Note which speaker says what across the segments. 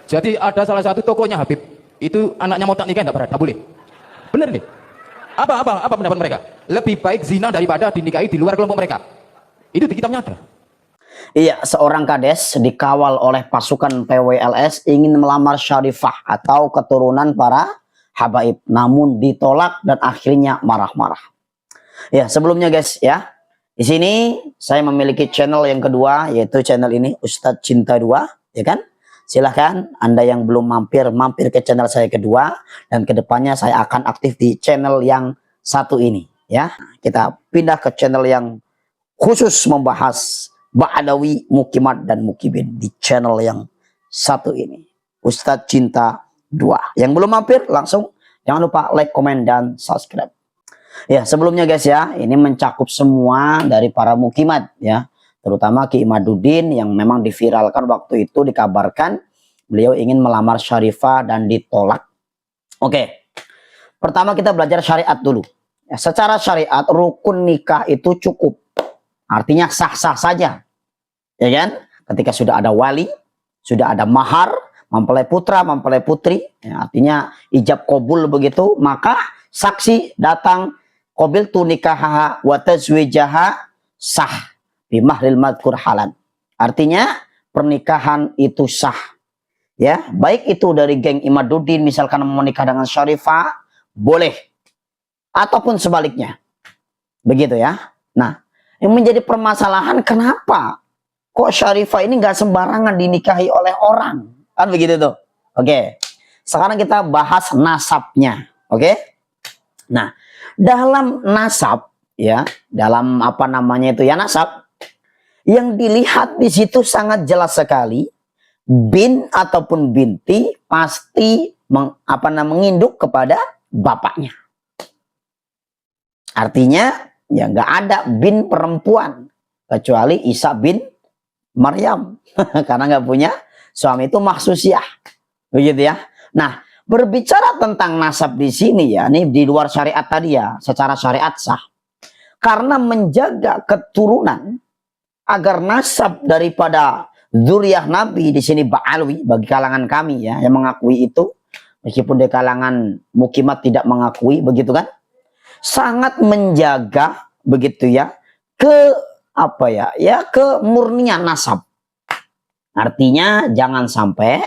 Speaker 1: Jadi ada salah satu tokonya Habib, itu anaknya mau tak nikah enggak boleh. Bener nih. Apa pendapat mereka? Lebih baik zina daripada dinikahi di luar kelompok mereka. Itu di kitabnya ada.
Speaker 2: Iya, seorang kades dikawal oleh pasukan PWLS ingin melamar Syarifah atau keturunan para habaib, namun ditolak dan akhirnya marah-marah. Ya, sebelumnya guys ya, di sini saya memiliki channel yang kedua, yaitu channel ini Ustadz Cinta 2, ya kan? Silahkan Anda yang belum mampir ke channel saya kedua, dan kedepannya saya akan aktif di channel yang satu ini ya. Kita pindah ke channel yang khusus membahas Ba'alawi, Mukimat dan Mukibin di channel yang satu ini, Ustadz Cinta 2. Yang belum mampir langsung jangan lupa like, komen, dan subscribe. Ya, sebelumnya guys ya, ini mencakup semua dari para mukimat ya, terutama Ki Imaduddin yang memang diviralkan waktu itu, dikabarkan beliau ingin melamar Syarifah dan ditolak. Oke, pertama kita belajar syariat dulu. Ya, secara syariat rukun nikah itu cukup, artinya sah-sah saja, ya kan? Ketika sudah ada wali, sudah ada mahar, mempelai putra, mempelai putri, ya, artinya ijab kabul begitu, maka saksi datang, qabil tu nikahaha wa tazwijaha sah bimahril madkur halan. Artinya pernikahan itu sah. Ya, baik itu dari geng Imaduddin misalkan menikah dengan Syarifah, boleh. Ataupun sebaliknya. Begitu ya. Nah, yang menjadi permasalahan kenapa kok Syarifah ini nggak sembarangan dinikahi oleh orang? Kan begitu tuh. Oke. Sekarang kita bahas nasabnya. Oke. Nah, dalam nasab ya, dalam apa namanya itu ya, nasab yang dilihat di situ sangat jelas sekali, bin ataupun binti pasti menginduk kepada bapaknya. Artinya ya nggak ada bin perempuan kecuali Isa bin Maryam karena nggak punya suami, itu mahsusiah, begitu ya. Nah, berbicara tentang nasab di sini ya, ini di luar syariat tadi ya, secara syariat sah. Karena menjaga keturunan agar nasab daripada zuriyah Nabi di sini Ba'alawi bagi kalangan kami ya yang mengakui itu, meskipun di kalangan mukimat tidak mengakui, begitu kan? Sangat menjaga begitu ya kemurnian nasab. Artinya jangan sampai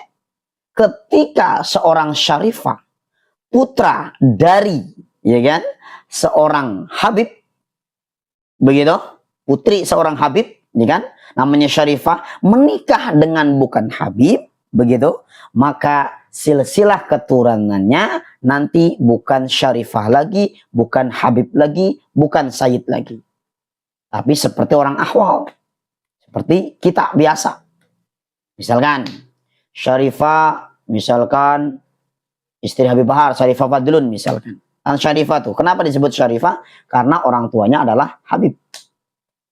Speaker 2: ketika seorang Syarifah putra dari ya kan seorang Habib, begitu, putri seorang Habib ya kan, namanya Syarifah, menikah dengan bukan Habib, begitu, maka silsilah keturunannya nanti bukan Syarifah lagi, bukan Habib lagi, bukan Sayyid lagi, tapi seperti orang ahwal, seperti kita biasa. Misalkan Syarifah, misalkan istri Habib Bahar, Syarifah Fadlun misalkan. Dan Syarifah tuh, kenapa disebut Syarifah? Karena orang tuanya adalah Habib.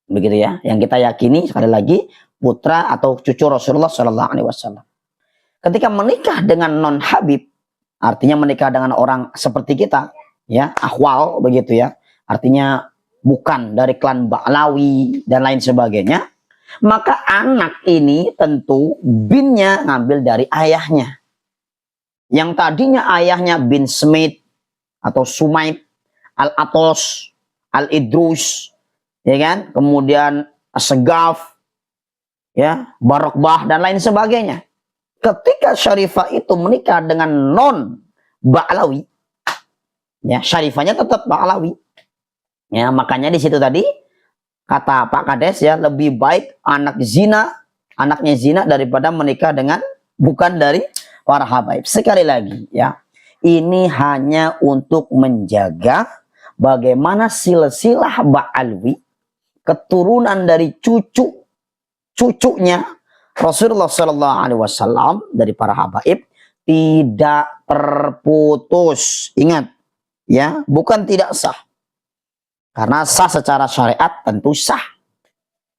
Speaker 2: Begitu ya. Yang kita yakini sekali lagi putra atau cucu Rasulullah Shallallahu Alaihi Wasallam. Ketika menikah dengan non Habib, artinya menikah dengan orang seperti kita, ya, ahwal begitu ya. Artinya bukan dari klan Ba'alawi dan lain sebagainya. Maka anak ini tentu binnya ngambil dari ayahnya. Yang tadinya ayahnya bin Smith atau Sumaid, Al-Atos, Al-Idrus, ya kan? Kemudian Segaf, ya, Barokbah dan lain sebagainya. Ketika Syarifah itu menikah dengan non Ba'alawi, ya, Syarifahnya tetap Ba'alawi. Ya, makanya di situ tadi kata Pak Kades ya, lebih baik anaknya zina daripada menikah dengan bukan dari para habaib. Sekali lagi ya, ini hanya untuk menjaga bagaimana silsilah Ba'alawi, keturunan dari cucunya Rasulullah Shallallahu Alaihi Wasallam dari para habaib tidak terputus. Ingat ya, bukan tidak sah. Karena sah secara syariat tentu sah.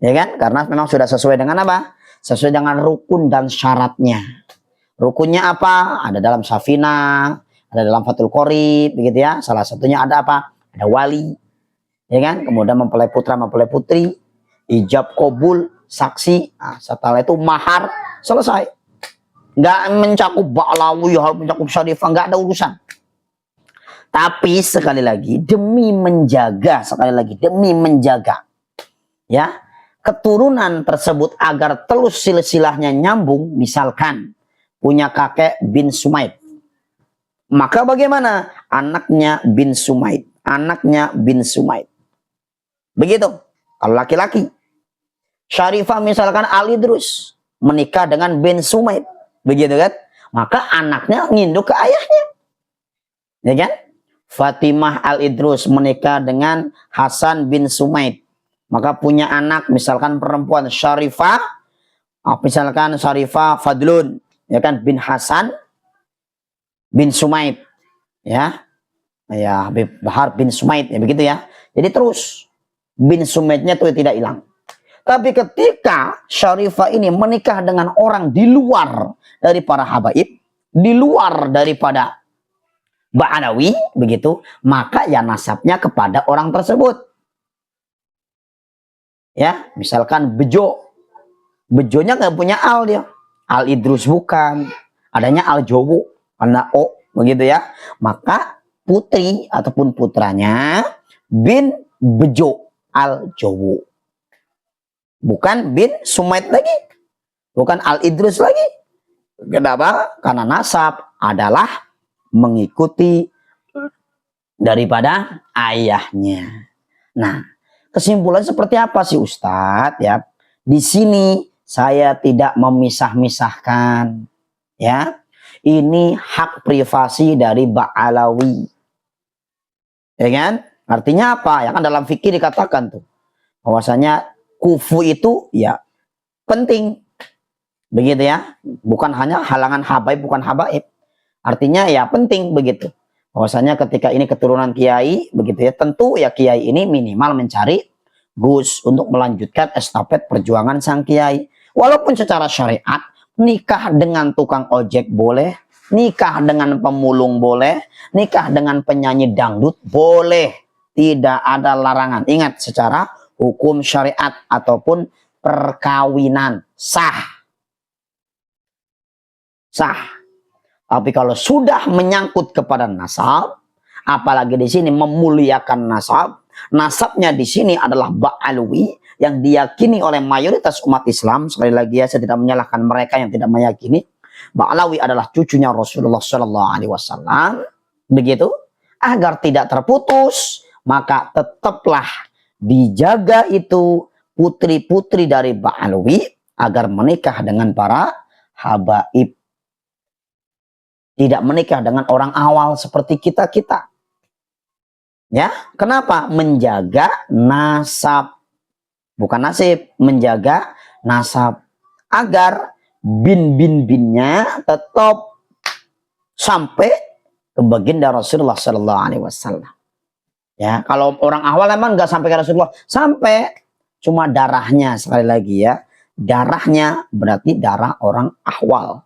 Speaker 2: Ya kan? Karena memang sudah sesuai dengan apa? Sesuai dengan rukun dan syaratnya. Rukunnya apa? Ada dalam Safinah, ada dalam Fathul Qorib, begitu ya. Salah satunya ada apa? Ada wali. Ya kan? Kemudian mempelai putra, mempelai putri, ijab kabul, saksi. Nah, setelah itu mahar, selesai. nggak mencakup Ba'alawi, hal mencakup Syarifah, nggak ada urusan. Tapi sekali lagi demi menjaga, ya keturunan tersebut agar terus silsilahnya nyambung, misalkan punya kakek bin Sumaid, maka bagaimana? Anaknya bin Sumaid, begitu. Kalau laki-laki, Syarifah misalkan Al-Idrus menikah dengan bin Sumaid, begitu kan? Maka anaknya nginduk ke ayahnya, ya kan? Fatimah Al-Idrus menikah dengan Hasan bin Sumaid, maka punya anak misalkan perempuan Syarifah, misalkan Syarifah Fadlun, ya kan, bin Hasan bin Sumaid, ya Bahar bin Sumaid, ya begitu ya. Jadi terus bin Sumaidnya itu tidak hilang. Tapi ketika Syarifah ini menikah dengan orang di luar dari para habaib, di luar daripada Ba'alawi, begitu, maka ya nasabnya kepada orang tersebut. Ya, misalkan Bejonya nggak punya Al dia. Al-Idrus bukan, adanya Al-Jowo, karena O, begitu ya. Maka putri ataupun putranya bin Bejo Al-Jowo. Bukan bin Sumaid lagi, bukan Al-Idrus lagi. Kenapa? Karena nasab adalah mengikuti daripada ayahnya. Nah, kesimpulan seperti apa sih Ustadz? Ya, di sini saya tidak memisah-misahkan. Ya, ini hak privasi dari Ba'alawi. Ya kan? Artinya apa? Ya kan dalam fikih dikatakan tuh bahwasanya kufu itu ya penting, begitu ya. Bukan hanya halangan habaib, bukan habaib. Artinya ya penting begitu. Bahwasanya ketika ini keturunan kiai, begitu ya, tentu ya kiai ini minimal mencari gus untuk melanjutkan estafet perjuangan sang kiai. Walaupun secara syariat nikah dengan tukang ojek boleh, nikah dengan pemulung boleh, nikah dengan penyanyi dangdut boleh, tidak ada larangan. Ingat, secara hukum syariat ataupun perkawinan sah. Tapi kalau sudah menyangkut kepada nasab, apalagi di sini memuliakan nasab, nasabnya di sini adalah Ba'alawi yang diyakini oleh mayoritas umat Islam. Sekali lagi ya, saya tidak menyalahkan mereka yang tidak meyakini. Ba'alawi adalah cucunya Rasulullah Shallallahu Alaihi Wasallam. Begitu, agar tidak terputus, maka tetaplah dijaga itu putri-putri dari Ba'alawi agar menikah dengan para habaib. Tidak menikah dengan orang awal seperti kita-kita. Ya, kenapa? Menjaga nasab. Bukan nasib, menjaga nasab. Agar bin-bin-binnya tetap sampai ke baginda Rasulullah Sallallahu Alaihi Wasallam. Ya, kalau orang awal emang nggak sampai ke Rasulullah, sampai cuma darahnya. Sekali lagi ya, darahnya berarti darah orang ahwal.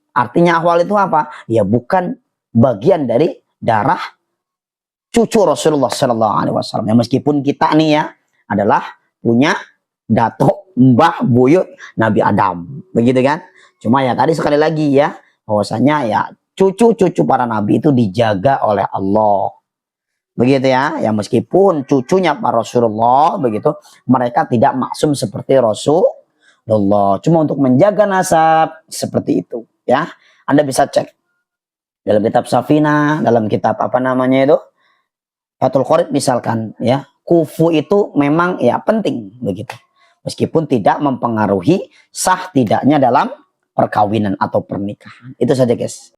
Speaker 2: Artinya ahwal itu apa? Ya bukan bagian dari darah cucu Rasulullah Sallallahu Alaihi Wasallam. Ya, meskipun kita nih ya adalah punya datuk, mbah, buyut Nabi Adam, begitu kan? Cuma ya tadi sekali lagi ya, bahwasanya ya cucu-cucu para nabi itu dijaga oleh Allah, begitu ya. Ya meskipun cucunya para Rasulullah, begitu, mereka tidak maksum seperti Rasulullah. Cuma untuk menjaga nasab seperti itu. Ya, Anda bisa cek dalam kitab Safina, dalam kitab apa namanya itu, Fathul Qorib misalkan, ya, kufu itu memang ya penting begitu. Meskipun tidak mempengaruhi sah tidaknya dalam perkawinan atau pernikahan. Itu saja guys.